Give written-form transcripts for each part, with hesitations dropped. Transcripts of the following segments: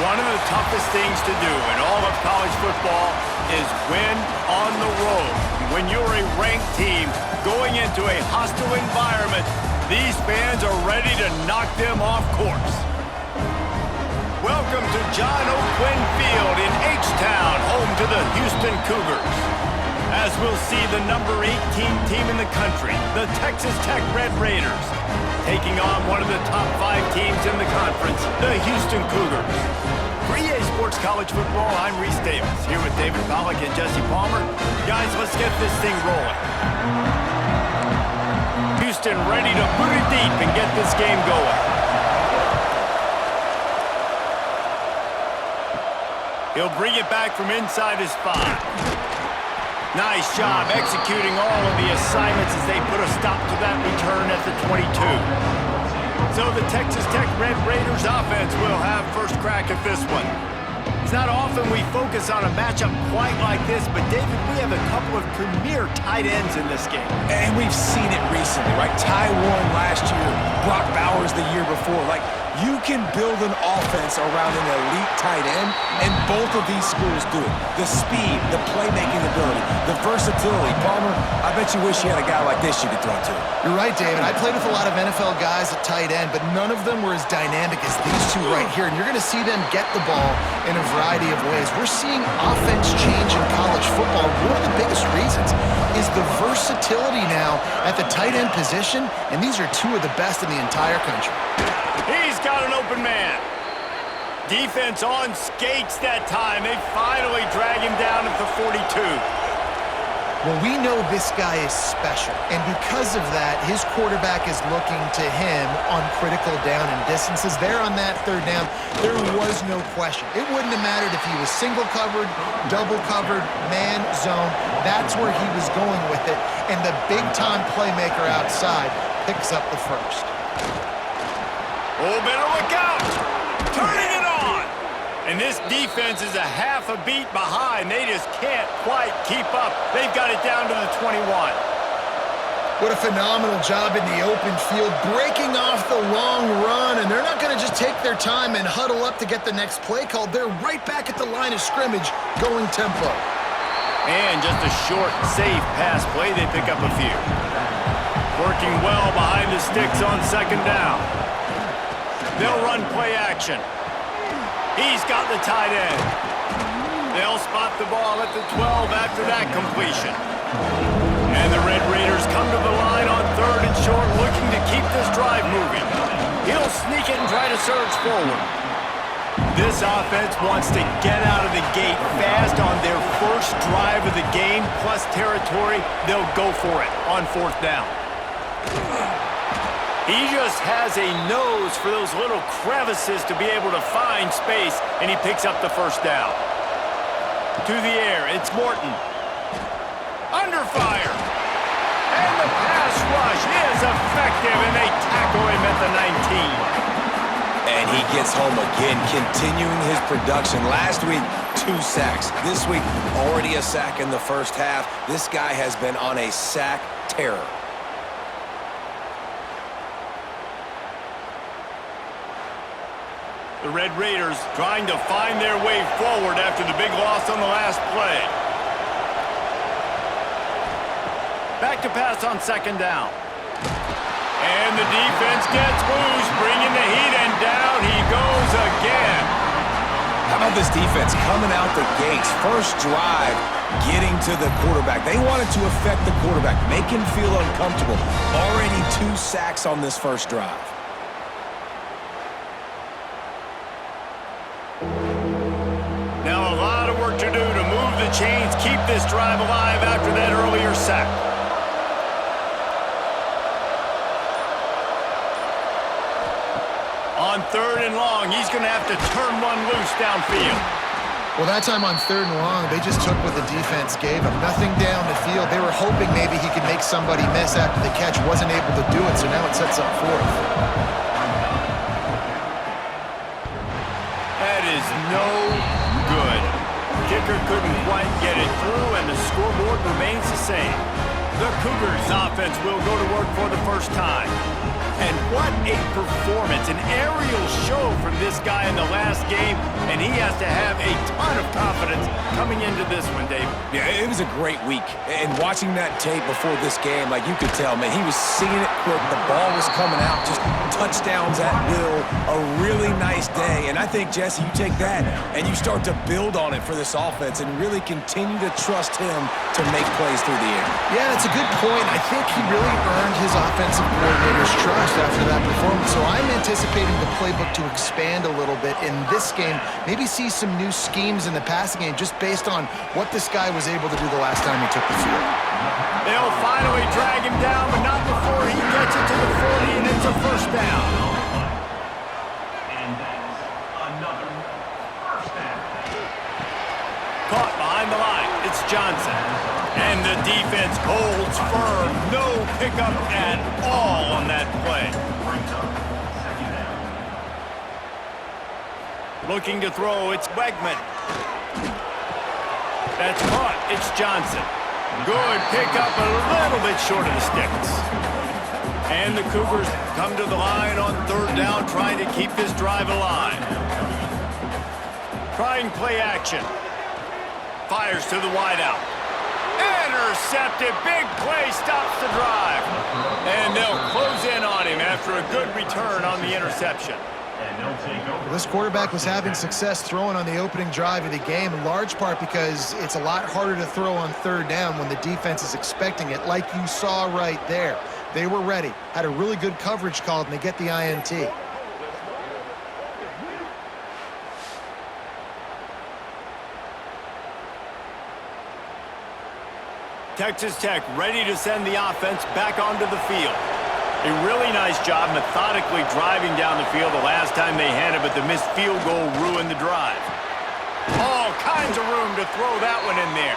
One of the toughest things to do in all of college football is win on the road. When you're a ranked team going into a hostile environment, these fans are ready to knock them off course. Welcome to John O'Quinn Field in H-Town, home to the Houston Cougars. As we'll see the number 18 team in the country, the Texas Tech Red Raiders, taking on one of the top 5 teams in the conference, the Houston Cougars. For EA Sports College Football, I'm Reese Davis, here with David Pollack and Jesse Palmer. Guys, let's get this thing rolling. Houston ready to boot it deep and get this game going. He'll bring it back from inside his 5. Nice job executing all of the assignments as they put a stop to that return at the 22. So the Texas Tech Red Raiders offense will have first crack at this one. It's not often we focus on a matchup quite like this, but David, we have a couple of premier tight ends in this game. And we've seen it recently, right? Ty Warren last year, Brock Bowers the year before. Like, you can build an offense around an elite tight end, and both of these schools do it. The speed, the playmaking ability, the versatility. Palmer, I bet you wish you had a guy like this you could throw to. You're right, David. I played with a lot of NFL guys at tight end, but none of them were as dynamic as these two right here. And you're going to see them get the ball in a variety of ways. We're seeing offense change in college football. One of the biggest reasons is the versatility now at the tight end position, and these are two of the best in the entire country. He's got an open man. Defense on skates that time. They finally drag him down at the 42. Well, we know this guy is special, and because of that, his quarterback is looking to him on critical down and distances. There on that third down, there was no question. It wouldn't have mattered if he was single covered, double covered, man, zone. That's where he was going with it, and the big-time playmaker outside picks up the first. Oh, better look out! Turning it on! And this defense is a half a beat behind. They just can't quite keep up. They've got it down to the 21. What a phenomenal job in the open field, breaking off the long run, and they're not going to just take their time and huddle up to get the next play called. They're right back at the line of scrimmage, going tempo. And just a short, safe pass play. They pick up a few. Working well behind the sticks on second down. They'll run play action. He's got the tight end. They'll spot the ball at the 12 after that completion. And the Red Raiders come to the line on third and short, looking to keep this drive moving. He'll sneak it and try to surge forward. This offense wants to get out of the gate fast on their first drive of the game, plus territory. They'll go for it on fourth down. He just has a nose for those little crevices to be able to find space, and he picks up the first down. To the air, it's Morton. Under fire. And the pass rush is effective, and they tackle him at the 19. And he gets home again, continuing his production. Last week, 2 sacks. This week, already a sack in the first half. This guy has been on a sack terror. The Red Raiders trying to find their way forward after the big loss on the last play. Back to pass on second down. And the defense gets loose, bringing the heat, and down he goes again. How about this defense coming out the gates? First drive, getting to the quarterback. They wanted to affect the quarterback, make him feel uncomfortable. Already 2 sacks on this first drive. Now a lot of work to do to move the chains, keep this drive alive after that earlier sack. On third and long, he's going to have to turn one loose downfield. Well, that time on third and long, they just took what the defense gave him. Nothing down the field. They were hoping maybe he could make somebody miss after the catch. Wasn't able to do it, so now it sets up fourth. That is no good. Kicker couldn't quite get it through, and the scoreboard remains the same. The Cougars offense will go to work for the first time. And what performance, an aerial show from this guy in the last game, and he has to have a ton of confidence coming into this one, Dave. Yeah, it was a great week. And watching that tape before this game, like you could tell, man, he was seeing it quick. The ball was coming out, just touchdowns at will. A really nice day. And I think, Jesse, you take that and you start to build on it for this offense and really continue to trust him to make plays through the air. Yeah, that's a good point. I think he really earned his offensive coordinator's trust after that performance. So I'm anticipating the playbook to expand a little bit in this game. Maybe see some new schemes in the passing game just based on what this guy was able to do the last time he took the field. They'll finally drag him down, but not before he gets it to the 40, and it's a first down. And that's another first down. Caught behind the line. It's Johnson. And the defense holds firm. No pickup at all on that play. Brings up second down. Looking to throw, it's Wegman. That's caught. It's Johnson. Good pickup, a little bit short of the sticks. And the Cougars come to the line on third down, trying to keep this drive alive. Trying play action. Fires to the wideout. Intercepted. Big play stops the drive. And they'll close in on him after a good return on the interception. And they'll take over. This quarterback was having success throwing on the opening drive of the game, in large part because it's a lot harder to throw on third down when the defense is expecting it, like you saw right there. They were ready, had a really good coverage called, and they get the INT. Texas Tech ready to send the offense back onto the field. A really nice job methodically driving down the field the last time they had it, but the missed field goal ruined the drive. All kinds of room to throw that one in there.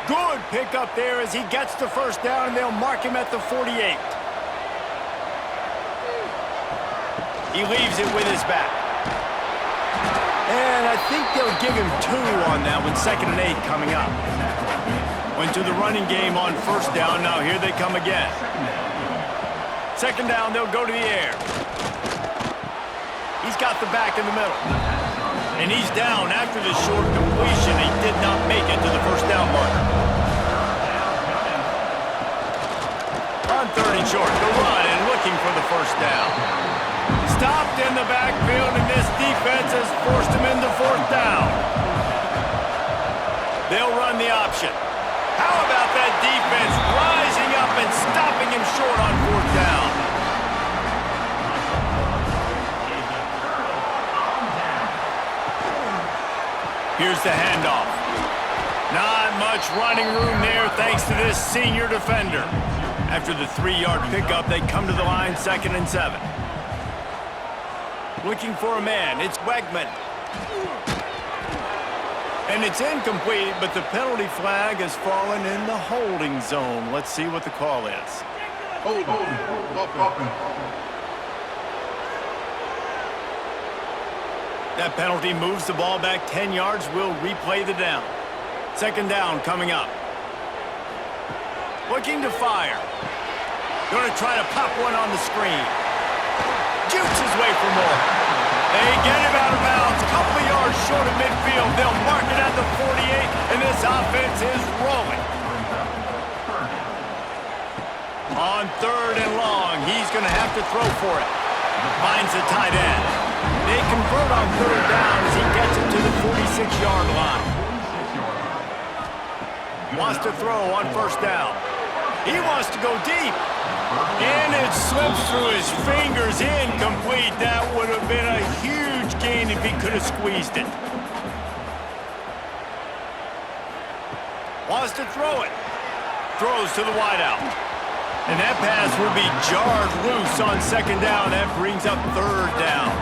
Good pickup there as he gets the first down, and they'll mark him at the 48. He leaves it with his back. And I think they'll give him 2 on that one, 2nd and 8 coming up. Went to the running game on first down. Now here they come again. 2nd down, they'll go to the air. He's got the back in the middle. And he's down after the short completion. He did not make it to the first down marker. On 3rd and short, the run and looking for the first down. Stopped in the backfield, and this defense has forced him into 4th down. They'll run the option. How about that defense rising up and stopping him short on 4th down? Here's the handoff. Not much running room there thanks to this senior defender. After the 3-yard pickup, they come to the line 2nd and 7. Looking for a man. It's Wegman. And it's incomplete, but the penalty flag has fallen in the holding zone. Let's see what the call is. That penalty moves the ball back 10 yards. We'll replay the down. 2nd down coming up. Looking to fire. Going to try to pop one on the screen. Jukes his way for more. They get him out of bounds. Couple of yards short of midfield. They'll mark it at the 48, and this offense is rolling. On 3rd and long, he's going to have to throw for it. Finds the tight end. They convert on 3rd down as he gets it to the 46-yard line. Wants to throw on 1st down. He wants to go deep. And it slips through his fingers, incomplete. That would have been a huge gain if he could have squeezed it. Wants to throw it. Throws to the wideout. And that pass will be jarred loose on 2nd down. That brings up 3rd down.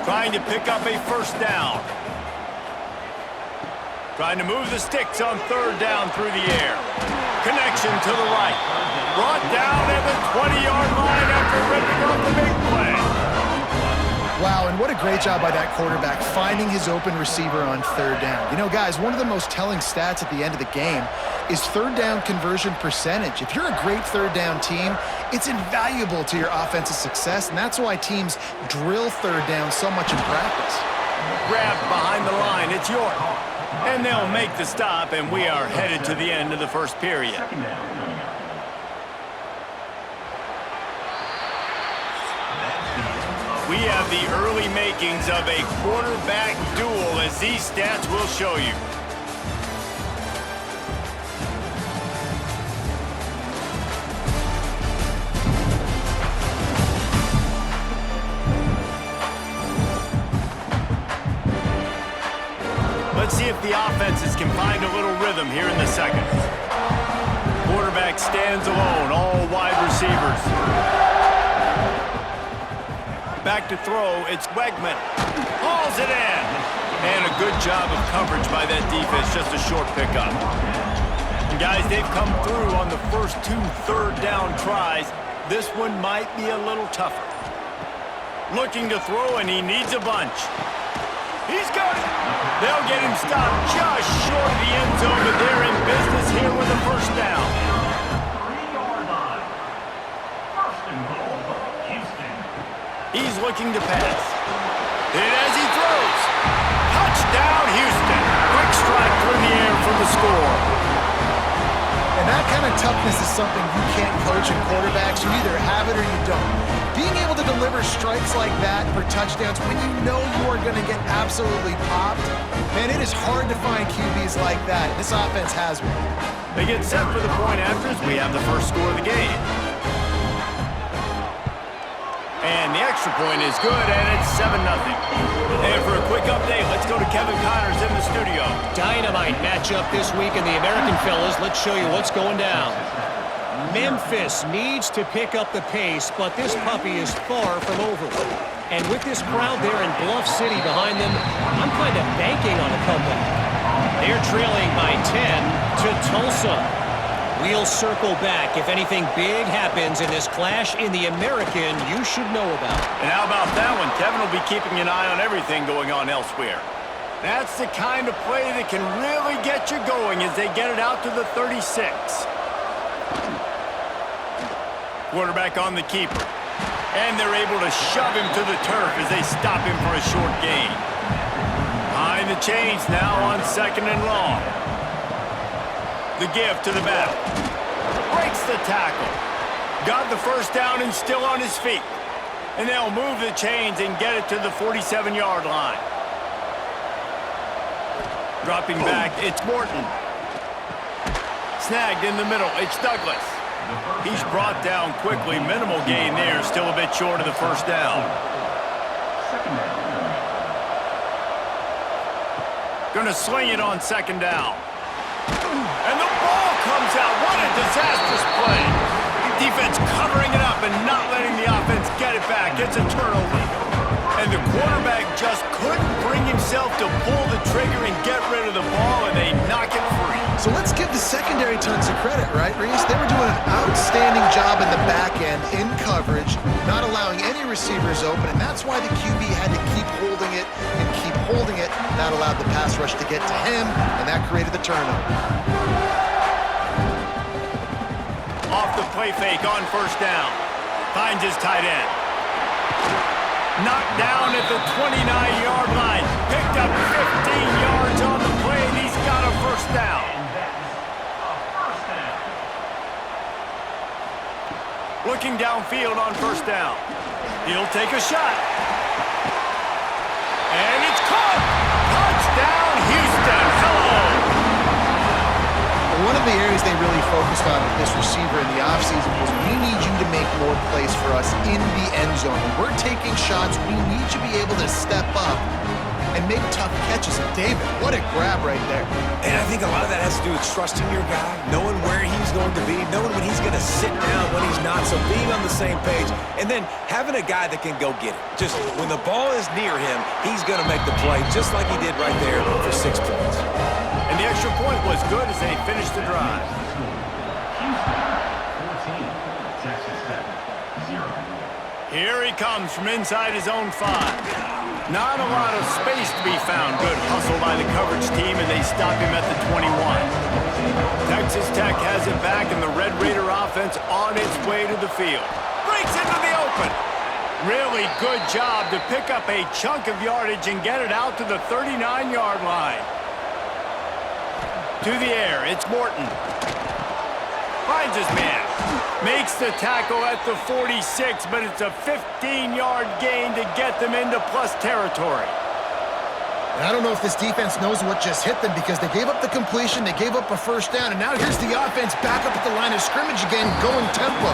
Trying to pick up a 1st down. Trying to move the sticks on 3rd down through the air. Connection to the right. Brought down at the 20-yard line after ripping off the big play. Wow, Wow, and what a great job by that quarterback finding his open receiver on third down. You know, guys, one of the most telling stats at the end of the game is third down conversion percentage. If you're a great third down team, it's invaluable to your offensive success, and that's why teams drill third down so much in practice. Grabbed behind the line, it's York. And they'll make the stop, and we are headed to the end of the first period. Second down. We have the early makings of a quarterback duel, as these stats will show you. Let's see if the offenses can find a little rhythm here in the second. Quarterback stands alone, all wide receivers. Back to throw, it's Wegman. Hauls it in. And a good job of coverage by that defense, just a short pickup. And guys, they've come through on the first 2 third down tries. This one might be a little tougher. Looking to throw, and he needs a bunch. He's got it. They'll get him stopped just short of the end zone, but they're in business here with a first down. 3-yard line. First and goal, Houston. He's looking to pass. And as he throws, touchdown Houston. Quick strike through the air for the score. And that kind of toughness is something you can't coach in quarterbacks. You either have it or you don't. Being able to deliver strikes like that for touchdowns when you know you are going to get absolutely popped, man, it is hard to find QBs like that. This offense has one. They get set for the point after as we have the first score of the game. And the extra point is good, and it's 7-0. And for a quick update, let's go to Kevin Connors in the studio. Dynamite matchup this week in the American, fellas. Let's show you what's going down. Memphis needs to pick up the pace, but this puppy is far from over. And with this crowd there in Bluff City behind them, I'm kind of banking on a comeback. They're trailing by 10 to Tulsa. We'll circle back if anything big happens in this clash in the American you should know about. And how about that one? Kevin will be keeping an eye on everything going on elsewhere. That's the kind of play that can really get you going as they get it out to the 36. Quarterback on the keeper. And they're able to shove him to the turf as they stop him for a short gain. Behind the chains now on 2nd and long. The give to the back. Breaks the tackle. Got the first down and still on his feet. And they'll move the chains and get it to the 47-yard line. Dropping back, it's Morton. Snagged in the middle, it's Douglas. He's brought down quickly. Minimal gain there, still a bit short of the first down. Second down. Gonna sling it on 2nd down. And the ball comes out. What a disastrous play. Defense covering it up and not letting the offense get it back. It's a turnover. And the quarterback just couldn't bring himself to pull the trigger and get rid of the ball, and they knock it free. So let's give the secondary tons of credit, right, Reese? They were doing an outstanding job in the back end, in coverage, not allowing any receivers open, and that's why the QB had to keep holding it and keep holding it. That allowed the pass rush to get to him, and that created the turnover. Off the play fake on 1st down. Finds his tight end. Knocked down at the 29-yard line. Picked up 15 yards on the play, and he's got a first down. Looking downfield on 1st down. He'll take a shot. And it's caught! Touchdown, Houston! Hello! One of the areas they really focused on with this receiver in the offseason was we need you to make more plays for us in the end zone. When we're taking shots, we need you to be able to step up and make tough catches. And David, what a grab right there. And I think a lot of that has to do with trusting your guy, knowing where he's going to be, knowing when he's going to sit down, when he's not, so being on the same page, and then having a guy that can go get it. Just when the ball is near him, he's going to make the play, just like he did right there for 6 points. And the extra point was good as they finished the drive. Houston 14, Texas Tech 0. Here he comes from inside his own 5. Not a lot of space to be found. Good hustle by the coverage team, and they stop him at the 21. Texas Tech has it back, and the Red Raider offense on its way to the field. Breaks into the open. Really good job to pick up a chunk of yardage and get it out to the 39-yard line. To the air, it's Morton. Finds his man. Makes the tackle at the 46, but it's a 15-yard gain to get them into plus territory. And I don't know if this defense knows what just hit them because they gave up the completion, they gave up a first down, and now here's the offense back up at the line of scrimmage again, going tempo.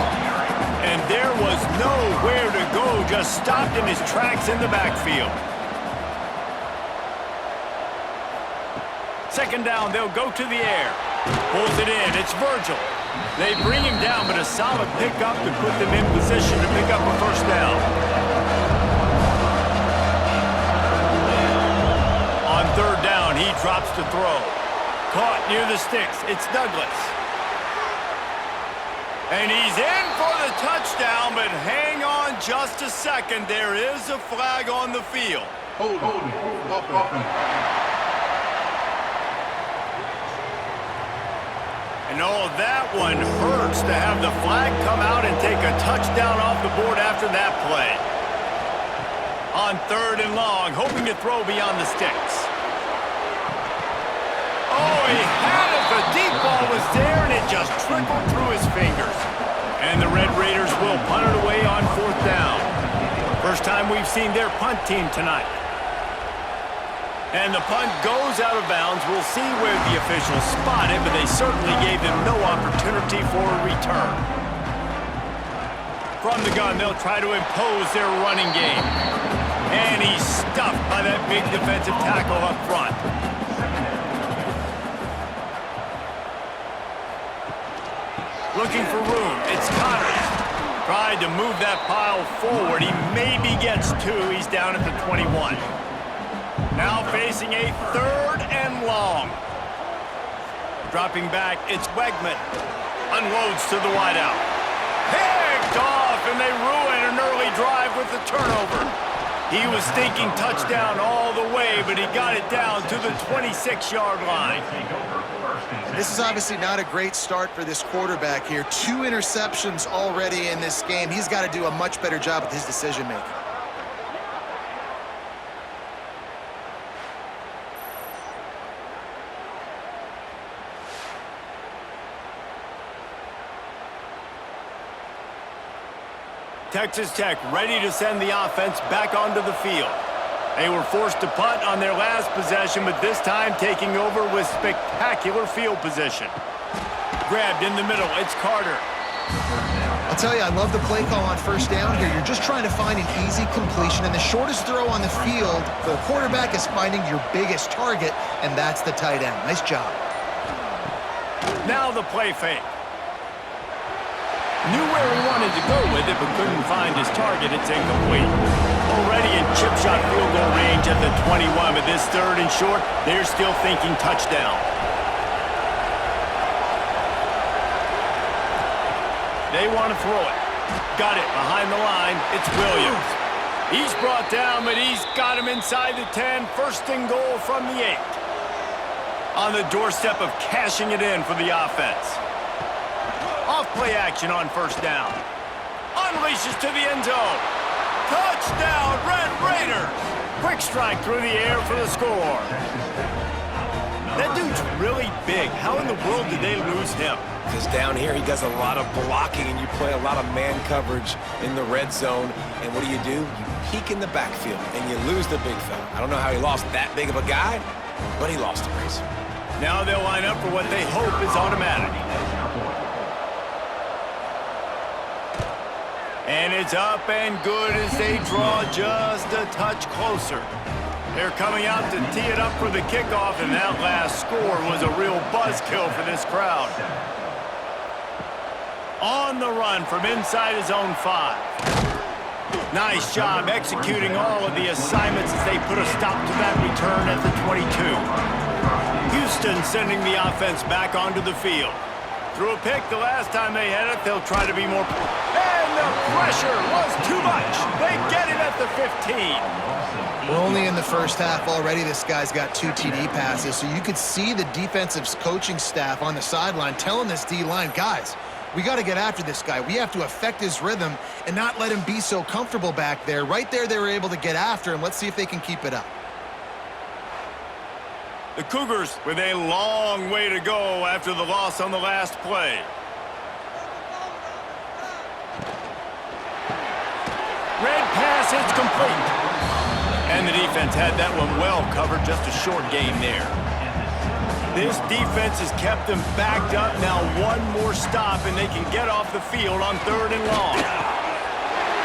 And there was nowhere to go, just stopped in his tracks in the backfield. Second down, they'll go to the air. Pulls it in, it's Virgil. They bring him down, but a solid pickup to put them in position to pick up a first down. On third down, he drops to throw. Caught near the sticks, it's Douglas. And he's in for the touchdown, but hang on just a second. There is a flag on the field. Hold on. And oh, that one hurts to have the flag come out and take a touchdown off the board after that play. On third and long, hoping to throw beyond the sticks. Oh, he had it. The deep ball was there, and it just trickled through his fingers. And the Red Raiders will punt it away on fourth down. First time we've seen their punt team tonight. And the punt goes out of bounds. We'll see where the officials spot it, but they certainly gave them no opportunity for a return. From the gun, they'll try to impose their running game. And he's stuffed by that big defensive tackle up front. Looking for room, it's Connors. Tried to move that pile forward. He maybe gets 2. He's down at the 21. Now facing a third and long. Dropping back, it's Wegman. Unloads to the wideout. Picked off, and they ruin an early drive with the turnover. He was thinking touchdown all the way, but he got it down to the 26-yard line. This is obviously not a great start for this quarterback here. 2 interceptions already in this game. He's got to do a much better job with his decision-making. Texas Tech ready to send the offense back onto the field. They were forced to punt on their last possession, but this time taking over with spectacular field position. Grabbed in the middle, it's Carter. I'll tell you, I love the play call on first down here. You're just trying to find an easy completion, and the shortest throw on the field for the quarterback is finding your biggest target, and that's the tight end. Nice job. Now the play fake. Knew where he wanted to go with it, but couldn't find his target. It's incomplete. Already in chip shot field goal range at the 21, but this third and short, they're still thinking touchdown. They want to throw it. Got it behind the line. It's Williams. He's brought down, but he's got him inside the 10. First and goal from the 8. On the doorstep of cashing it in for the offense. Off play action on first down. Unleashes to the end zone. Touchdown, Red Raiders! Quick strike through the air for the score. That dude's really big. How in the world did they lose him? Because down here he does a lot of blocking, and you play a lot of man coverage in the red zone. And what do? You peek in the backfield, and you lose the big fella. I don't know how he lost that big of a guy, but he lost a race. Now they'll line up for what they hope is automatic. And it's up and good as they draw just a touch closer. They're coming out to tee it up for the kickoff, and that last score was a real buzzkill for this crowd. On the run from inside his own 5. Nice job executing all of the assignments as they put a stop to that return at the 22. Houston sending the offense back onto the field. Threw a pick the last time they had it. They'll try to be more... And the pressure was too much. 15. We're only in the first half already. This guy's got 2 TD passes, so you could see the defensive coaching staff on the sideline telling this D-line, guys, we got to get after this guy. We have to affect his rhythm and not let him be so comfortable back there. Right there, they were able to get after him. Let's see if they can keep it up. The Cougars with a long way to go after the loss on the last play. Red pass, it's complete. And the defense had that one well covered, just a short game there. This defense has kept them backed up. Now one more stop, and they can get off the field on 3rd and long.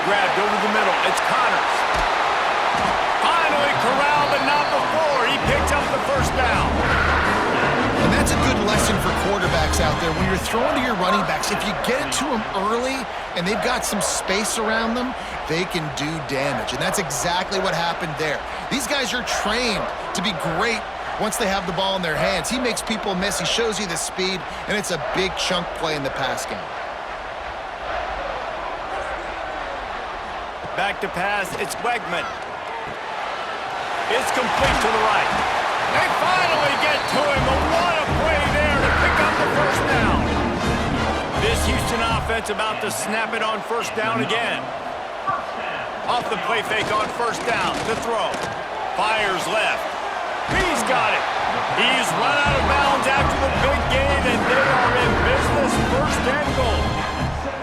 Grabbed over the middle. It's Connors. Finally corralled, but not before. He picks up the first down. And that's a good lesson for quarterbacks out there. When you're throwing to your running backs, if you get it to them early and they've got some space around them, they can do damage. And that's exactly what happened there. These guys are trained to be great once they have the ball in their hands. He makes people miss. He shows you the speed, and it's a big chunk play in the pass game. Back to pass, it's Wegman. It's complete to the right. They finally get to him, but what a play there to pick up the first down. This Houston offense about to snap it on first down again. Off the play fake on first down, to throw. Fires left. He's got it. He's run out of bounds after the big gain, and they are in business, 1st and goal.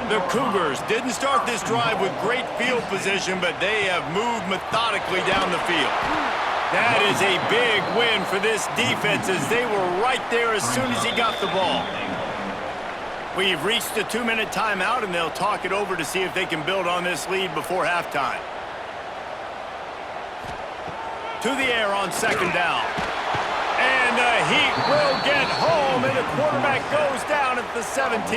The Cougars didn't start this drive with great field position, but they have moved methodically down the field. That is a big win for this defense, as they were right there as soon as he got the ball. We've reached the 2-minute timeout, and they'll talk it over to see if they can build on this lead before halftime. To the air on 2nd down. And the Heat will get home, and the quarterback goes down at the 17.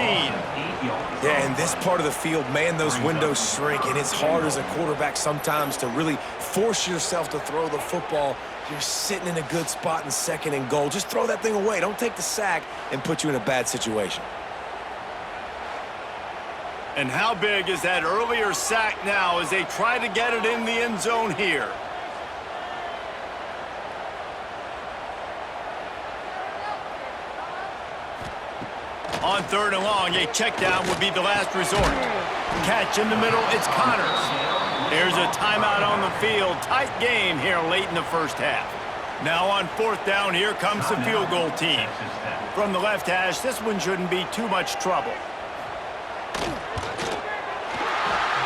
Yeah, in this part of the field, man, those windows shrink, and it's hard as a quarterback sometimes to really force yourself to throw the football. You're sitting in a good spot in 2nd and goal. Just throw that thing away. Don't take the sack and put you in a bad situation. And how big is that earlier sack now as they try to get it in the end zone here? On 3rd and long, a check down would be the last resort. Catch in the middle, it's Connors. There's a timeout on the field. Tight game here late in the first half. Now on 4th down, here comes the field goal team. From the left hash, this one shouldn't be too much trouble.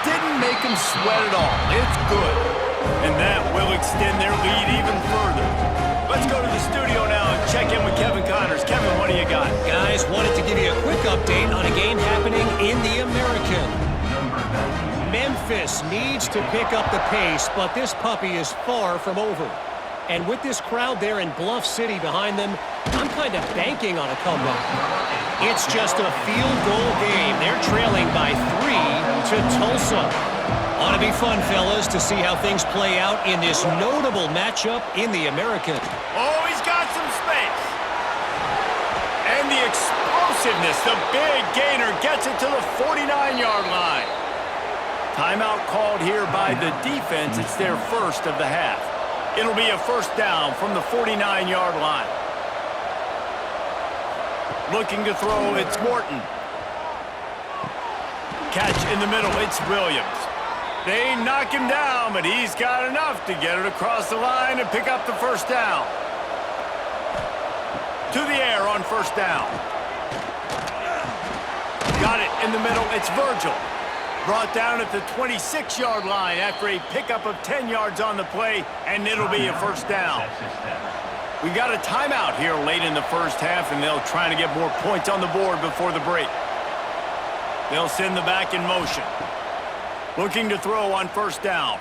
Didn't make him sweat at all. It's good. And that will extend their lead even further. Let's go to the studio now and check in with Kevin Connors. Kevin, what do you got? Guys, wanted to give you a quick update on a game happening in the American. Memphis needs to pick up the pace, but this puppy is far from over. And with this crowd there in Bluff City behind them, I'm kind of banking on a comeback. It's just a field goal game. They're trailing by 3 to Tulsa. Ought to be fun, fellas, to see how things play out in this notable matchup in the American. Oh, he's got some space. And the explosiveness, the big gainer gets it to the 49-yard line. Timeout called here by the defense. It's their first of the half. It'll be a first down from the 49-yard line. Looking to throw, it's Morton. Catch in the middle, it's Williams. They knock him down, but he's got enough to get it across the line and pick up the first down. To the air on first down. Got it in the middle, it's Virgil. Brought down at the 26-yard line after a pickup of 10 yards on the play, and it'll be a first down. We got a timeout here late in the first half, and they'll try to get more points on the board before the break. They'll send the back in motion. Looking to throw on first down.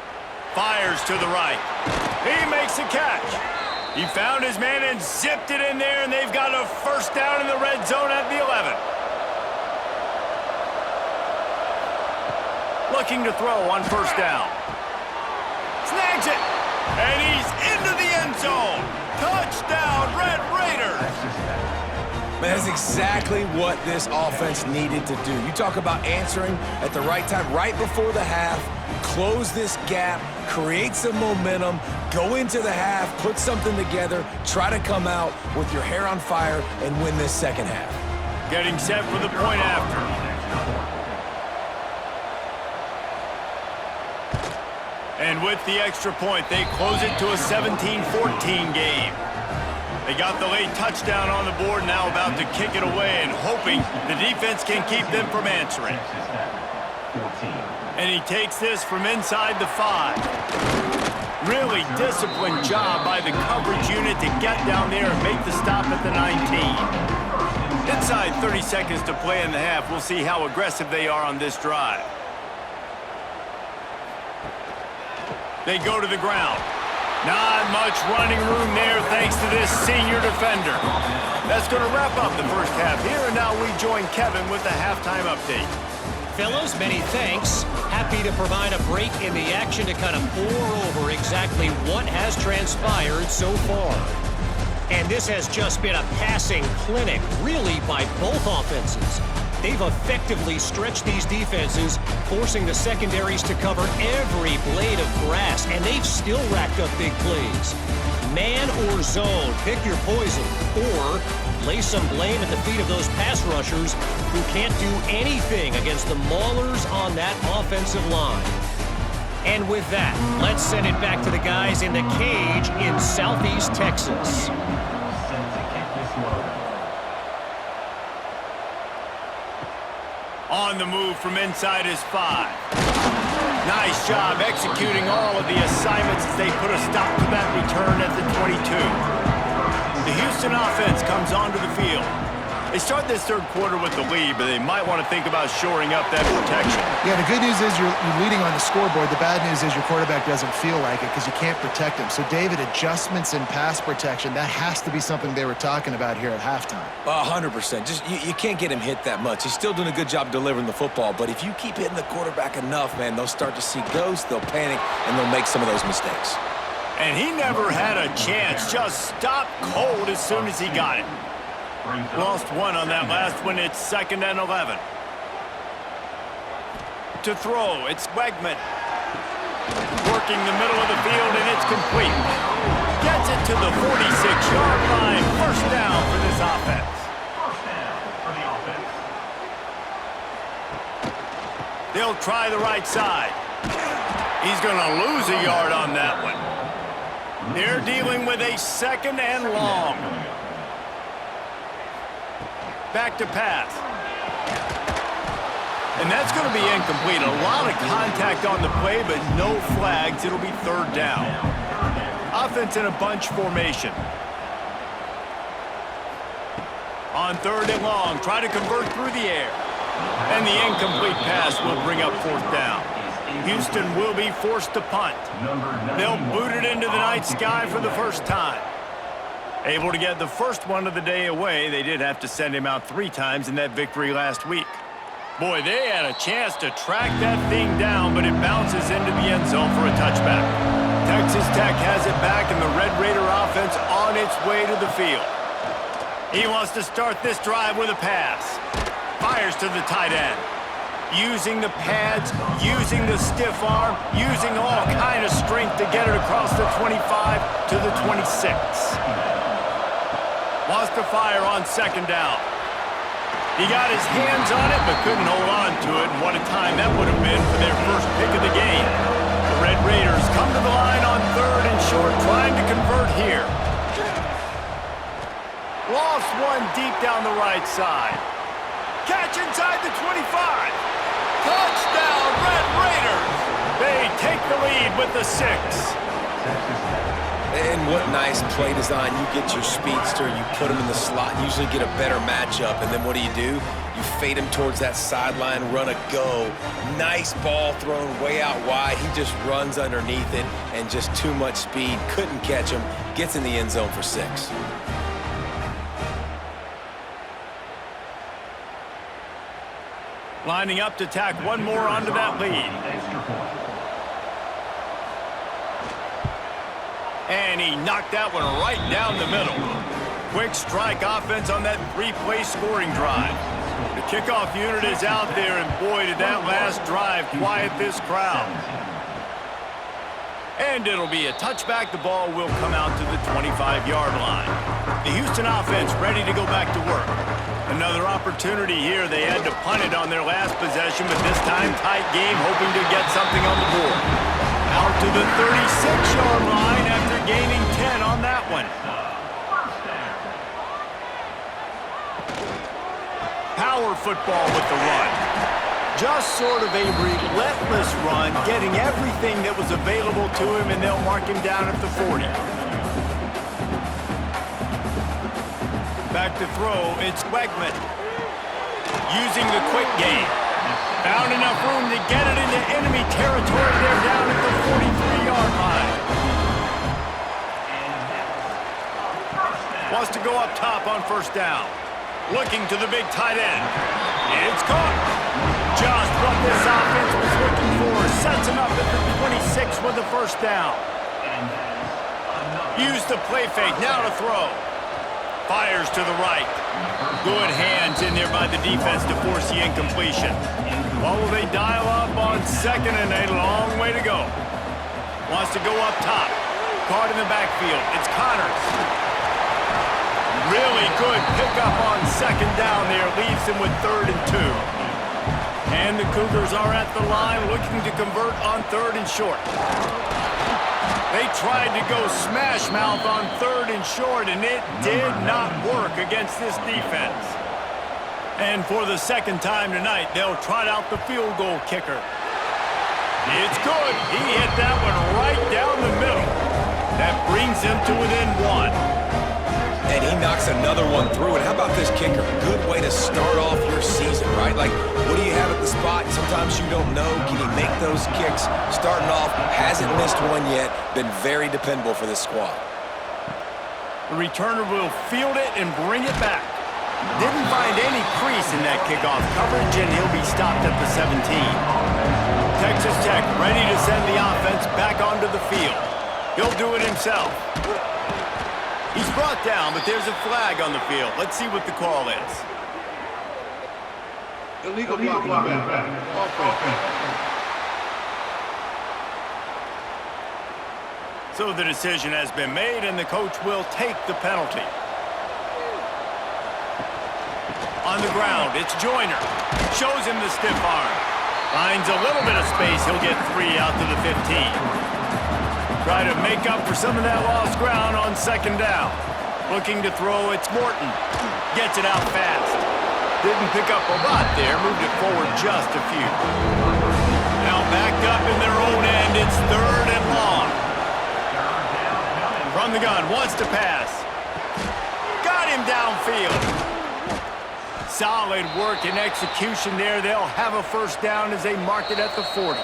Fires to the right. He makes a catch. He found his man and zipped it in there, and they've got a first down in the red zone at the 11. Looking to throw on first down. Snags it. And he's into the end zone. Touchdown, Red Raiders. Man, that's exactly what this offense needed to do. You talk about answering at the right time, right before the half, close this gap, create some momentum, go into the half, put something together, try to come out with your hair on fire and win this second half. Getting set for the point after. And with the extra point, they close it to a 17-14 game. They got the late touchdown on the board, now about to kick it away and hoping the defense can keep them from answering. And he takes this from inside the 5. Really disciplined job by the coverage unit to get down there and make the stop at the 19. Inside 30 seconds to play in the half. We'll see how aggressive they are on this drive. They go to the ground. Not much running room there thanks to this senior defender. That's going to wrap up the first half here, and now we join Kevin with the halftime update. Fellas, many thanks. Happy to provide a break in the action to kind of pour over exactly what has transpired so far. And this has just been a passing clinic, really, by both offenses. They've effectively stretched these defenses, forcing the secondaries to cover every blade of grass, and they've still racked up big plays. Man or zone, pick your poison, or lay some blame at the feet of those pass rushers who can't do anything against the maulers on that offensive line. And with that, let's send it back to the guys in the cage in Southeast Texas. On the move from inside his 5. Nice job executing all of the assignments as they put a stop to that return at the 22. The Houston offense comes onto the field. They start this third quarter with the lead, but they might want to think about shoring up that protection. Yeah, the good news is you're leading on the scoreboard. The bad news is your quarterback doesn't feel like it because you can't protect him. So, David, adjustments in pass protection, that has to be something they were talking about here at halftime. 100%. Just you can't get him hit that much. He's still doing a good job delivering the football, but if you keep hitting the quarterback enough, man, they'll start to see ghosts, they'll panic, and they'll make some of those mistakes. And he never had a chance. Just stopped cold as soon as he got it. Lost one on that last one. It's 2nd and 11. To throw, it's Wegman. Working the middle of the field, and it's complete. Gets it to the 46-yard line. First down for this offense. They'll try the right side. He's going to lose a yard on that one. They're dealing with a 2nd and long. Back to pass. And that's going to be incomplete. A lot of contact on the play, but no flags. It'll be 3rd down. Offense in a bunch formation. On 3rd and long, try to convert through the air. And the incomplete pass will bring up 4th down. Houston will be forced to punt. They'll boot it into the night sky for the first time. Able to get the first one of the day away. They did have to send him out 3 times in that victory last week. Boy, they had a chance to track that thing down, but it bounces into the end zone for a touchback. Texas Tech has it back, and the Red Raider offense on its way to the field. He wants to start this drive with a pass. Fires to the tight end. Using the pads, using the stiff arm, using all kind of strength to get it across the 25 to the 26. Wants to fire on 2nd down. He got his hands on it, but couldn't hold on to it, and what a time that would have been for their first pick of the game. The Red Raiders come to the line on 3rd and short, trying to convert here. Lost one deep down the right side. Catch inside the 25. Touchdown, Red Raiders! They take the lead with the 6. And what nice play design. You get your speedster, you put him in the slot, usually get a better matchup, and then what do? You fade him towards that sideline, run a go. Nice ball thrown way out wide. He just runs underneath it, and just too much speed. Couldn't catch him. Gets in the end zone for 6. Lining up to tack one more onto that lead. And he knocked that one right down the middle. Quick strike offense on that three-play scoring drive. The kickoff unit is out there, and boy, did that last drive quiet this crowd. And it'll be a touchback. The ball will come out to the 25-yard line. The Houston offense ready to go back to work. Another opportunity here. They had to punt it on their last possession, but this time tight game, hoping to get something on the board. Out to the 36-yard line after gaining 10 on that one. Power football with the run. Just sort of a relentless run, getting everything that was available to him, and they'll mark him down at the 40. Back to throw, it's Wegman. Using the quick game. Found enough room to get it into enemy territory. They're down at the 43-yard line. Wants to go up top on first down. Looking to the big tight end. It's caught. Just what this offense was looking for. Sets him up at the 26 with the first down. Use the play fake. Now to throw. Fires to the right. Good hands in there by the defense to force the incompletion. What will they dial up on second and a long way to go? Wants to go up top. Caught in the backfield. It's Connors. Really good pickup on second down there. Leaves him with 3rd and 2. And the Cougars are at the line looking to convert on 3rd and short. They tried to go smash mouth on 3rd and short, and it did not work against this defense. And for the second time tonight, they'll trot out the field goal kicker. It's good. He hit that one right down the middle. That brings him to within 1. And he knocks another one through. And how about this kicker? Good way to start off your season, right? Like, what do you have at the spot? Sometimes you don't know. Can he make those kicks? Starting off, hasn't missed one yet. Been very dependable for this squad. The returner will field it and bring it back. Didn't find any crease in that kickoff coverage, and he'll be stopped at the 17. Texas Tech ready to send the offense back onto the field. He'll do it himself. He's brought down, but there's a flag on the field. Let's see what the call is. Illegal blocking back. Offense. So the decision has been made, and the coach will take the penalty. On the ground, it's Joyner. Shows him the stiff arm. Finds a little bit of space. He'll get 3 out to the 15. Try to make up for some of that lost ground on second down. Looking to throw, it's Morton. Gets it out fast. Didn't pick up a lot there, moved it forward just a few. Now backed up in their own end, it's 3rd and long. From the gun, wants to pass. Got him downfield. Solid work and execution there. They'll have a first down as they mark it at the 40.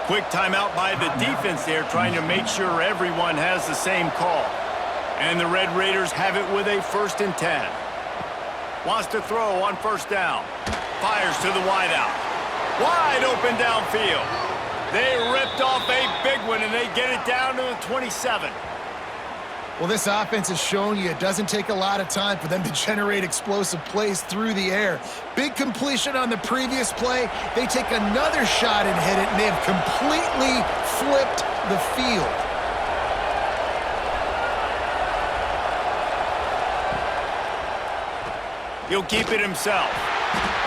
Quick timeout by the defense there, trying to make sure everyone has the same call. And the Red Raiders have it with a 1st and 10. Wants to throw on first down. Fires to the wideout. Wide open downfield. They ripped off a big one, and they get it down to the 27. Well, this offense has shown you it doesn't take a lot of time for them to generate explosive plays through the air. Big completion on the previous play. They take another shot and hit it, and they have completely flipped the field. He'll keep it himself.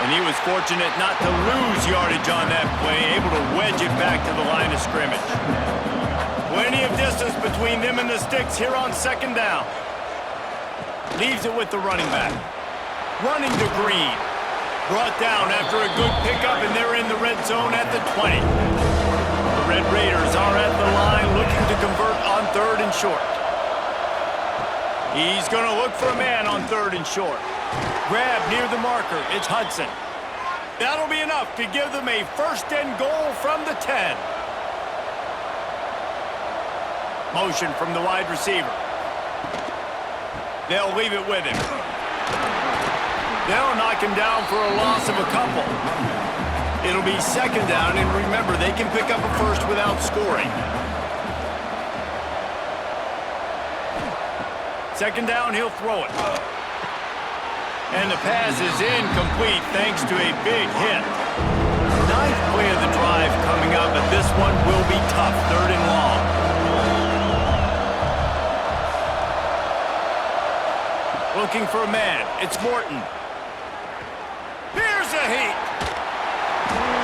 And he was fortunate not to lose yardage on that play, able to wedge it back to the line of scrimmage. Plenty of distance between them and the sticks here on second down. Leaves it with the running back. Running to Green. Brought down after a good pickup, and they're in the red zone at the 20. The Red Raiders are at the line looking to convert on 3rd and short. He's going to look for a man on 3rd and short. Grab near the marker. It's Hudson. That'll be enough to give them a 1st and goal from the 10. Motion from the wide receiver. They'll leave it with him. They'll knock him down for a loss of a couple. It'll be second down, and remember, they can pick up a first without scoring. Second down, he'll throw it. And the pass is incomplete thanks to a big hit. Ninth play of the drive coming up, but this one will be tough. Third and long. Looking for a man. It's Morton. Here's a heat.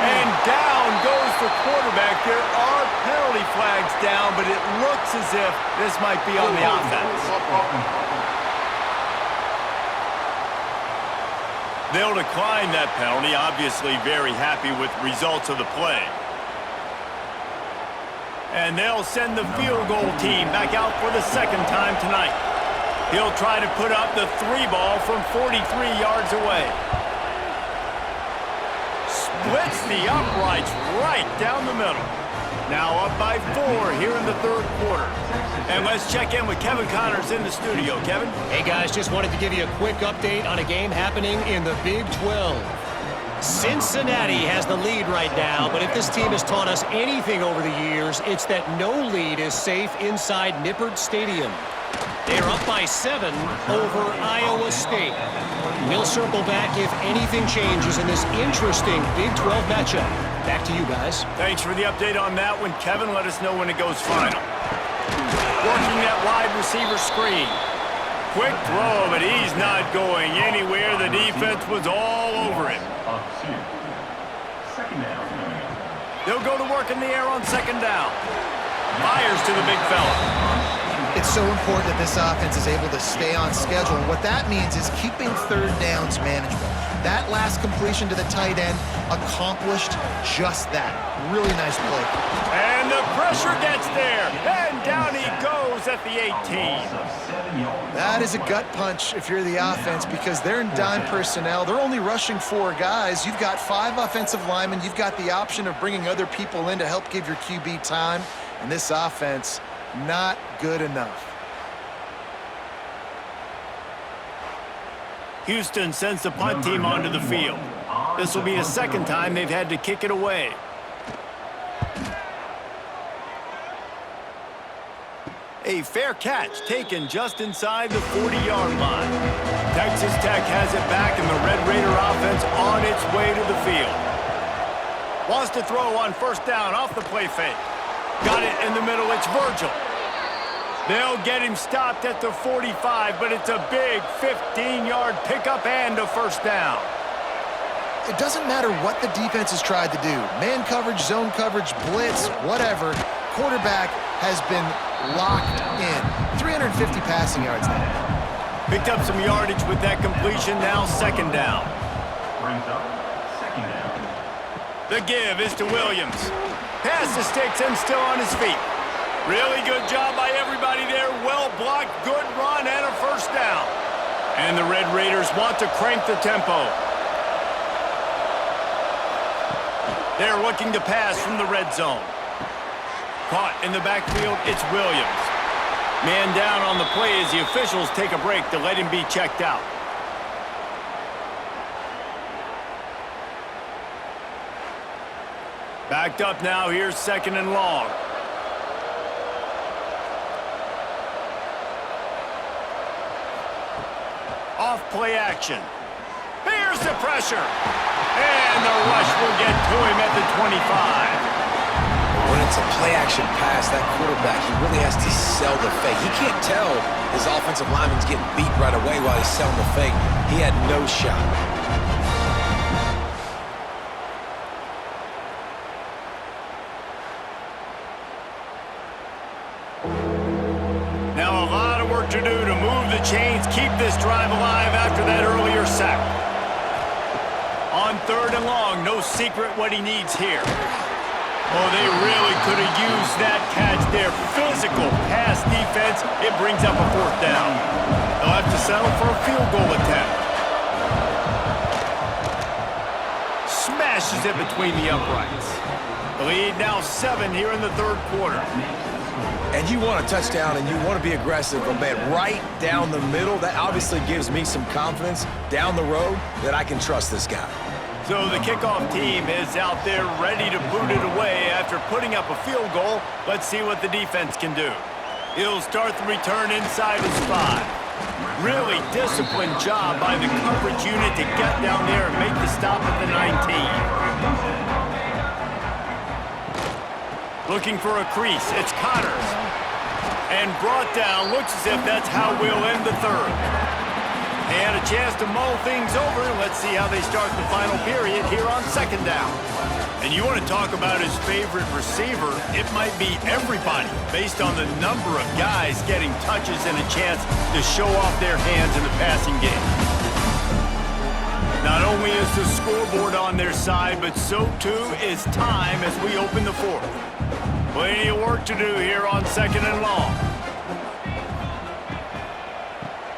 And down goes the quarterback. There are penalty flags down, but it looks as if this might be on the offense. They'll decline that penalty, obviously very happy with results of the play. And they'll send the field goal team back out for the second time tonight. He'll try to put up the 3-ball from 43 yards away. Splits the uprights right down the middle. Now up by 4 here in the third quarter. And let's check in with Kevin Connors in the studio. Kevin? Hey, guys, just wanted to give you a quick update on a game happening in the Big 12. Cincinnati has the lead right now, but if this team has taught us anything over the years, it's that no lead is safe inside Nippert Stadium. They're up by 7 over Iowa State. We'll circle back if anything changes in this interesting Big 12 matchup. Back to you guys. Thanks for the update on that one, Kevin. Let us know when it goes final. Working that wide receiver screen. Quick throw, but he's not going anywhere. The defense was all over him. They'll go to work in the air on second down. Fires to the big fella. It's so important that this offense is able to stay on schedule. And what that means is keeping third downs manageable. That last completion to the tight end accomplished just that. Really nice play. And the pressure gets there. And down he goes at the 18. That is a gut punch if you're the offense because they're in dime personnel. They're only rushing 4 guys. You've got 5 offensive linemen. You've got the option of bringing other people in to help give your QB time. And this offense, not good enough. Houston sends the punt team onto the field. This will be the second time they've had to kick it away. A fair catch taken just inside the 40-yard line. Texas Tech has it back, and the Red Raider offense on its way to the field. Wants to throw on first down off the play fake. Got it in the middle. It's Virgil. They'll get him stopped at the 45, but it's a big 15-yard pickup and a first down. It doesn't matter what the defense has tried to do. Man coverage, zone coverage, blitz, whatever. Quarterback has been locked in. 350 passing yards now. Picked up some yardage with that completion. Now second down. Brings up second down. The give is to Williams. Pass the sticks and still on his feet. Really good job by everybody there. Well blocked, good run, and a first down. And the Red Raiders want to crank the tempo. They're looking to pass from the red zone. Caught in the backfield, it's Williams. Man down on the play as the officials take a break to let him be checked out. Backed up now, here's second and long. Off play action. Here's the pressure. And the rush will get to him at the 25. When it's a play-action pass, that quarterback, he really has to sell the fake. He can't tell his offensive lineman's getting beat right away while he's selling the fake. He had no shot. Now a lot of work to do to move the chains, keep this drive alive after that earlier sack. On third and long, no secret what he needs here. Oh, they really could have used that catch there. Physical pass defense. It brings up a fourth down. They'll have to settle for a field goal attempt. Smashes it between the uprights. The lead now 7 here in the third quarter. And you want a touchdown and you want to be aggressive, but man, right down the middle, that obviously gives me some confidence down the road that I can trust this guy. So the kickoff team is out there ready to boot it away after putting up a field goal. Let's see what the defense can do. He'll start the return inside his 5. Really disciplined job by the coverage unit to get down there and make the stop at the 19. Looking for a crease. It's Connors. And brought down. Looks as if that's how we'll end the third. And a chance to mull things over. Let's see how they start the final period here on second down. And you want to talk about his favorite receiver, it might be everybody based on the number of guys getting touches and a chance to show off their hands in the passing game. Not only is the scoreboard on their side, but so too is time as we open the fourth. Plenty of work to do here on second and long.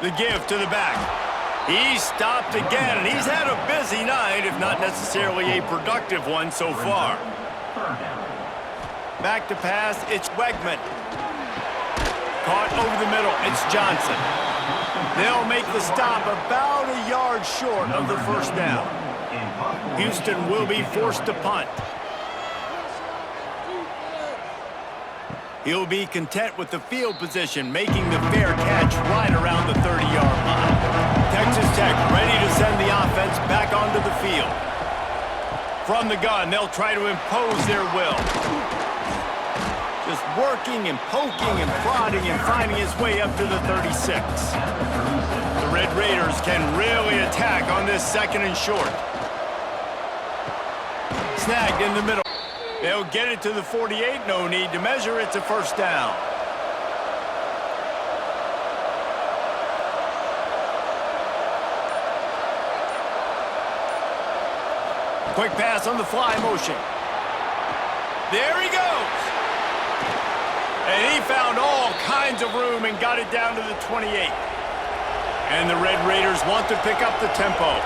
The give to the back. He stopped again, and he's had a busy night, if not necessarily a productive one so far. Back to pass, it's Wegman. Caught over the middle, it's Johnson. They'll make the stop about a yard short of the first down. Houston will be forced to punt. He'll be content with the field position, making the fair catch right around the 30-yard line. Texas Tech ready to send the offense back onto the field. From the gun, they'll try to impose their will. Just working and poking and prodding and finding his way up to the 36. The Red Raiders can really attack on this second and short. Snagged in the middle. They'll get it to the 48. No need to measure. It's a first down. Quick pass on the fly motion. There he goes. And he found all kinds of room and got it down to the 28. And the Red Raiders want to pick up the tempo.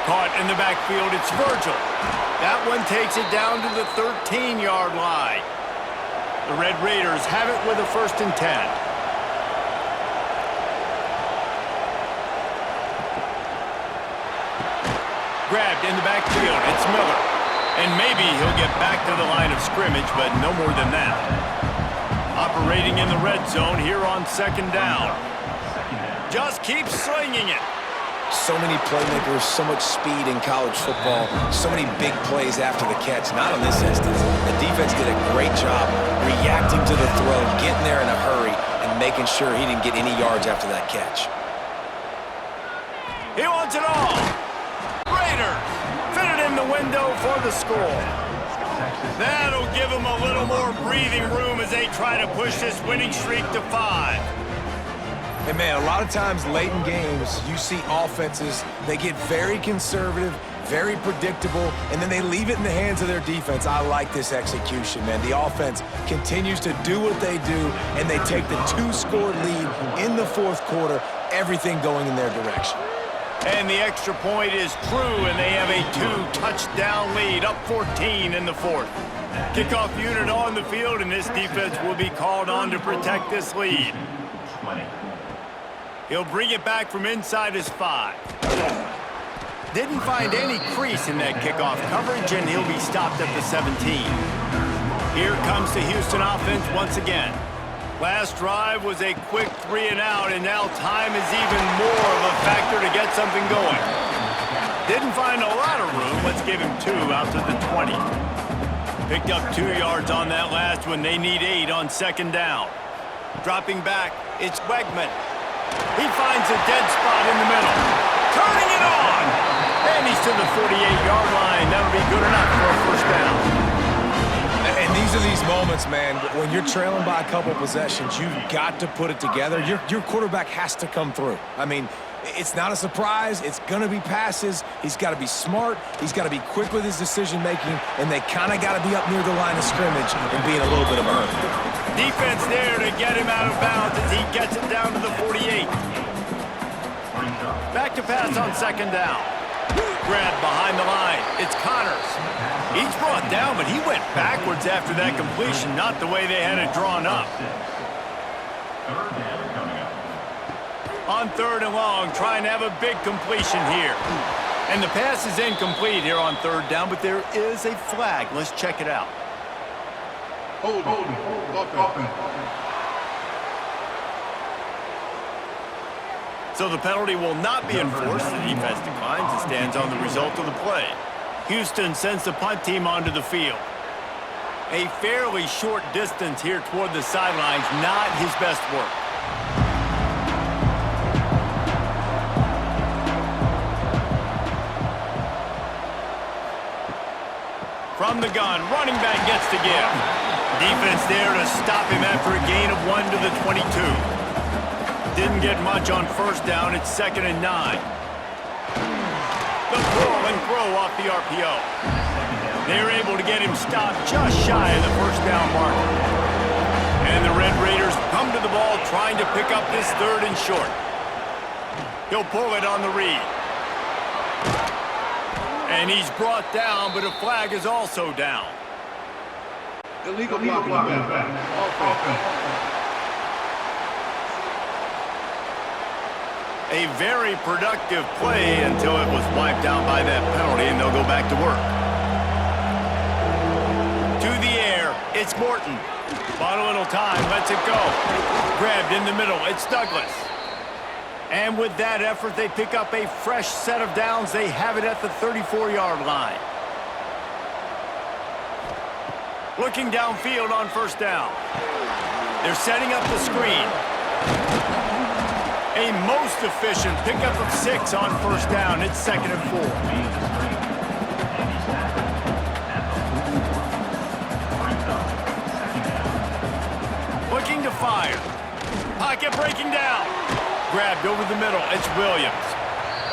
Caught in the backfield, it's Virgil. That one takes it down to the 13-yard line. The Red Raiders have it with a 1st and 10. Grabbed in the backfield, it's Miller. And maybe he'll get back to the line of scrimmage, but no more than that. Operating in the red zone here on second down. Just keep slinging it. So many playmakers, so much speed in college football, so many big plays after the catch. Not in this instance. The defense did a great job reacting to the throw, getting there in a hurry, and making sure he didn't get any yards after that catch. He wants it all. Raiders fit it in the window for the score. That'll give them a little more breathing room as they try to push this winning streak to 5. And man, a lot of times late in games, you see offenses, they get very conservative, very predictable, and then they leave it in the hands of their defense. I like this execution, man. The offense continues to do what they do, and they take the 2-score lead in the fourth quarter, everything going in their direction. And the extra point is true, and they have a 2-touchdown lead, up 14 in the fourth. Kickoff unit on the field, and this defense will be called on to protect this lead. He'll bring it back from inside his 5. Didn't find any crease in that kickoff coverage, and he'll be stopped at the 17. Here comes the Houston offense once again. Last drive was a quick 3-and-out, and now time is even more of a factor to get something going. Didn't find a lot of room. Let's give him 2 out to the 20. Picked up 2 yards on that last one. They need 8 on second down. Dropping back, it's Wegman. He finds a dead spot in the middle. Turning it on! And he's to the 48-yard line. That'll be good enough for a first down. And these are these moments, man, when you're trailing by a couple possessions, you've got to put it together. Your quarterback has to come through. I mean, it's not a surprise. It's going to be passes. He's got to be smart. He's got to be quick with his decision-making, and they kind of got to be up near the line of scrimmage and be in a little bit of a hurry. Defense there to get him out of bounds as he gets it down to the 48. Back to pass on second down. Grabbed behind the line. It's Connors. He's brought down, but he went backwards after that completion, not the way they had it drawn up. On third and long, trying to have a big completion here. And the pass is incomplete here on third down, but there is a flag. Let's check it out. Hold. So the penalty will not be enforced. The defense declines and stands on the result of the play. Houston sends the punt team onto the field. A fairly short distance here toward the sidelines, not his best work. From the gun, running back gets the give. Defense there to stop him after a gain of 1 to the 22. Didn't get much on first down. It's 2nd and 9. The pull and throw off the RPO. They're able to get him stopped just shy of the first down marker. And the Red Raiders come to the ball trying to pick up this 3rd and short. He'll pull it on the read. And he's brought down, but a flag is also down. Illegal blocking. A very productive play until it was wiped out by that penalty, and they'll go back to work. To the air, it's Morton. Bought a little time, lets it go. Grabbed in the middle, it's Douglas. And with that effort, they pick up a fresh set of downs. They have it at the 34-yard line. Looking downfield on first down. They're setting up the screen. A most efficient pickup of 6 on first down. It's 2nd and 4. Looking to fire. Pocket breaking down. Grabbed over the middle. It's Williams.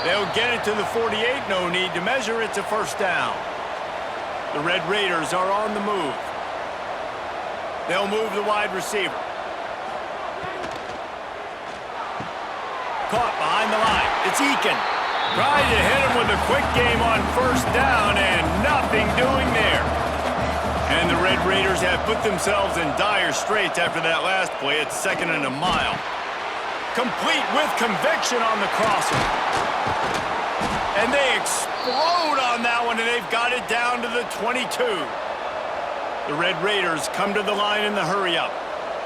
They'll get it to the 48. No need to measure. It's a first down. The Red Raiders are on the move. They'll move the wide receiver. Caught behind the line. It's Eakin. Tried to hit him with a quick game on first down, and nothing doing there. And the Red Raiders have put themselves in dire straits after that last play. It's 2nd and a mile. Complete with conviction on the crosser. And they explode on that one, and they've got it down to the 22. The Red Raiders come to the line in the hurry-up.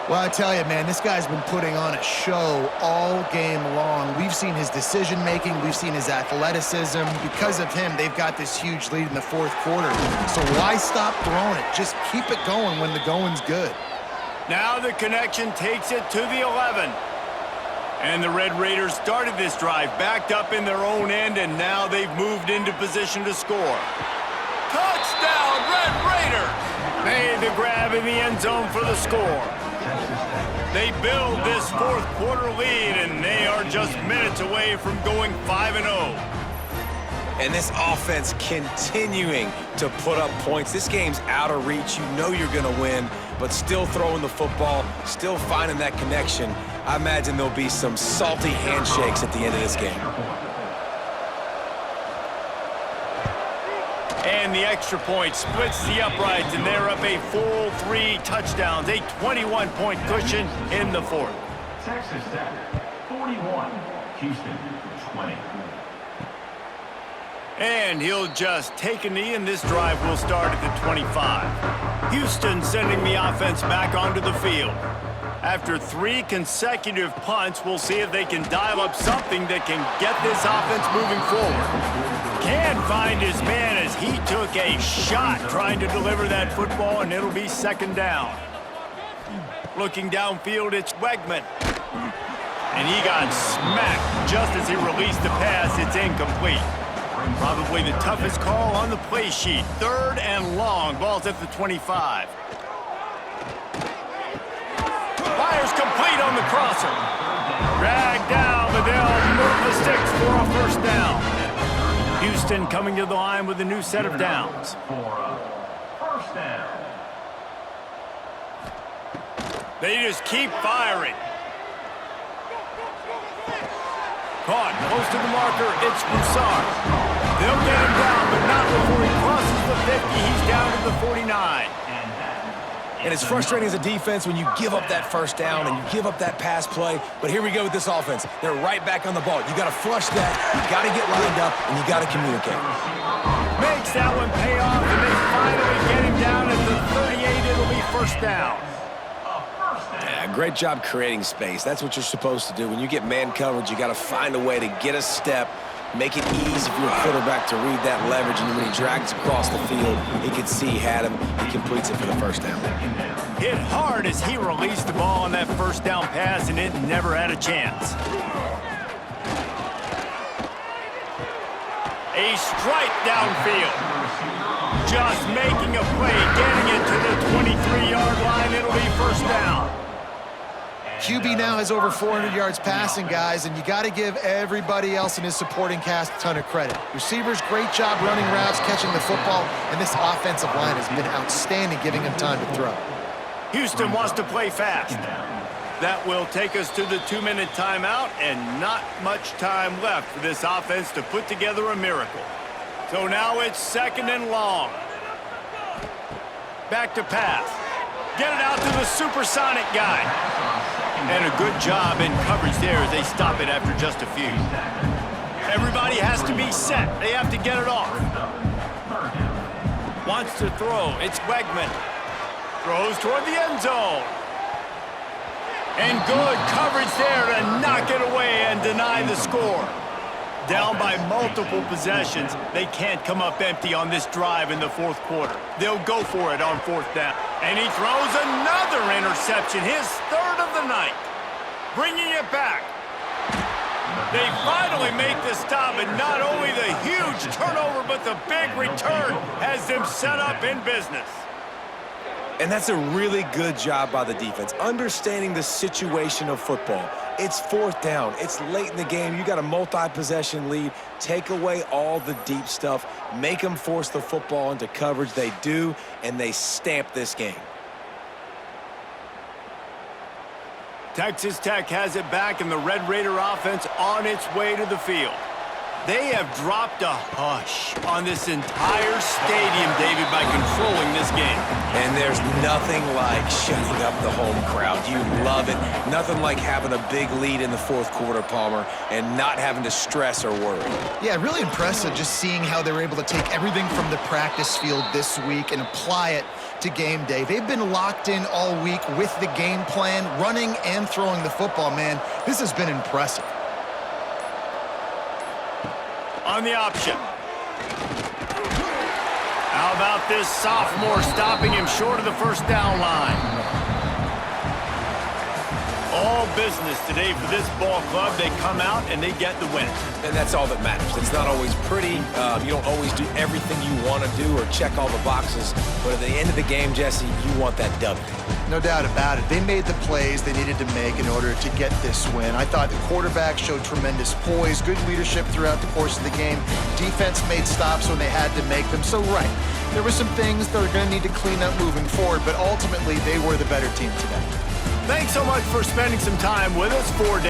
Well, I tell you, man, this guy's been putting on a show all game long. We've seen his decision-making. We've seen his athleticism. Because of him, they've got this huge lead in the 4th quarter. So why stop throwing it? Just keep it going when the going's good. Now the connection takes it to the 11. And the Red Raiders started this drive, backed up in their own end, and now they've moved into position to score. Touchdown, Red Raiders! Made the grab in the end zone for the score. They build this 4th quarter lead, and they are just minutes away from going 5-0. And this offense continuing to put up points. This game's out of reach. You know you're going to win, but still throwing the football, still finding that connection. I imagine there'll be some salty handshakes at the end of this game. And the extra point splits the uprights, and they're up a full 3 touchdowns, a 21-point cushion in the 4th. Texas Tech, 41. Houston, 20. And he'll just take a knee, and this drive will start at the 25. Houston sending the offense back onto the field. After 3 consecutive punts, we'll see if they can dial up something that can get this offense moving forward. Can't find his man as he took a shot trying to deliver that football, and it'll be 2nd down. Looking downfield, it's Wegman. And he got smacked just as he released the pass. It's incomplete. Probably the toughest call on the play sheet. 3rd and long. Ball's at the 25. Fires complete on the crosser. Dragged down, but they'll move the sticks for a first down. Houston coming to the line with a new set of downs. First down. They just keep firing. Caught close to the marker, it's Broussard. They'll get him down, but not before he crosses the 50. He's down to the 49. And it's frustrating as a defense when you give up that first down and you give up that pass play. But here we go with this offense. They're right back on the ball. You got to flush that, you got to get lined up, and you got to communicate. Makes that one pay off, and they finally get him down at the 38. It'll be first down. Yeah, great job creating space. That's what you're supposed to do. When you get man coverage, you got to find a way to get a step, make it easy for your quarterback to read that leverage, and when he drags across the field, he can see he had him. He completes it for the first down. Hit hard as he released the ball on that first down pass, and it never had a chance. A strike downfield. Just making a play, getting it to the 23-yard line. It'll be first down. QB now has over 400 yards passing, guys, and you got to give everybody else in his supporting cast a ton of credit. Receivers, great job running routes, catching the football, and this offensive line has been outstanding, giving him time to throw. Houston wants to play fast. That will take us to the 2-minute timeout, and not much time left for this offense to put together a miracle. So now it's second and long. Back to pass. Get it out to the supersonic guy. And a good job in coverage there as they stop it after just a few. Everybody has to be set. They have to get it off. Wants to throw. It's Wegman. Throws toward the end zone. And good coverage there to knock it away and deny the score. Down by multiple possessions, they can't come up empty on this drive in the fourth quarter. They'll go for it on fourth down. And he throws another interception, his third of the night. Bringing it back. They finally make the stop, and not only the huge turnover, but the big return has them set up in business. And that's a really good job by the defense, understanding the situation of football. It's fourth down. It's late in the game. You got a multi-possession lead. Take away all the deep stuff. Make them force the football into coverage. They do, and they stamp this game. Texas Tech has it back, and the Red Raider offense on its way to the field. They have dropped a hush on this entire stadium, David, by controlling this game. And there's nothing like shutting up the home crowd. You love it. Nothing like having a big lead in the fourth quarter, Palmer, and not having to stress or worry. Yeah, really impressive just seeing how they were able to take everything from the practice field this week and apply it to game day. They've been locked in all week with the game plan, running and throwing the football, man. This has been impressive. On the option. How about this sophomore stopping him short of the first down line? All business today for this ball club. They come out and they get the win. And that's all that matters. It's not always pretty. You don't always do everything you want to do or check all the boxes. But at the end of the game, Jesse, you want that W. No doubt about it. They made the plays they needed to make in order to get this win. I thought the quarterback showed tremendous poise, good leadership throughout the course of the game. Defense made stops when they had to make them. So, right, there were some things they're going to need to clean up moving forward, but ultimately they were the better team today. Thanks so much for spending some time with us for